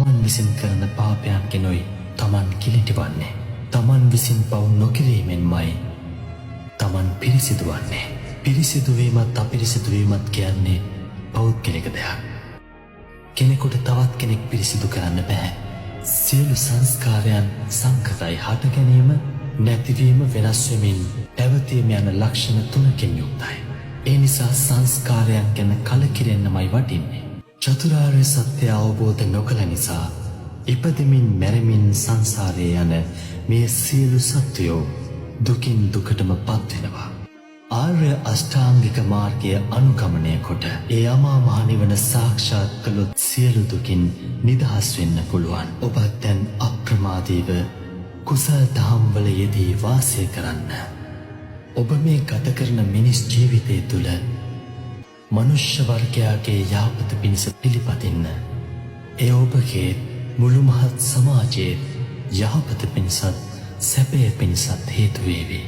තමන් විසින් කරන පාපයන් කෙනොයි තමන් කිලිටිවන්නේ. තමන් විසින් පව් නොකිරීමෙන්මයි තමන් පිරිසිදු වන්නේ. පිරිසිදු වීමත් අපිරිසිදු වීමත් කියන්නේ පෞද්ගලික දෙයක්. කෙනෙකුට තවත් කෙනෙක් පිරිසිදු කරන්න බෑ. සියලු සංස්කාරයන් සංකතයි. හට ගැනීම, නැතිවීම, වෙනස් වෙමින් පැවතීම යන ලක්ෂණ තුනකින් යුක්තයි. ඒ නිසා සංස්කාරයන් ගැන කලකිරෙන්නමයි වටින්නේ. චතුරාර්ය සත්‍ය අවබෝධ නොකළ නිසා ඉපදෙමින් මැරෙමින් සංසාරයේ යන මේ සියලු සත්වයෝ දුකින් දුකටම පත් වෙනවා. ආර්ය අෂ්ටාංගික මාර්ගය අනුගමනය කොට ඒ අමා මහ නිවන සාක්ෂාත් කළොත් සියලු දුකින් නිදහස් වෙන්න පුළුවන්. ඔබත් දැන් අප්‍රමාදීව කුසල් දහම්වල යෙදී වාසය කරන්න. ඔබ මේ ගත කරන මිනිස් ජීවිතය තුළ මනුෂ්‍ය වර්ගයාගේ යහපත පිණිස පිළිපදින්න. ඒ ඔබගේ මුළු මහත් සමාජයේ යහපත පිණිසත් සැපය පිණිසත් හේතු වේවි.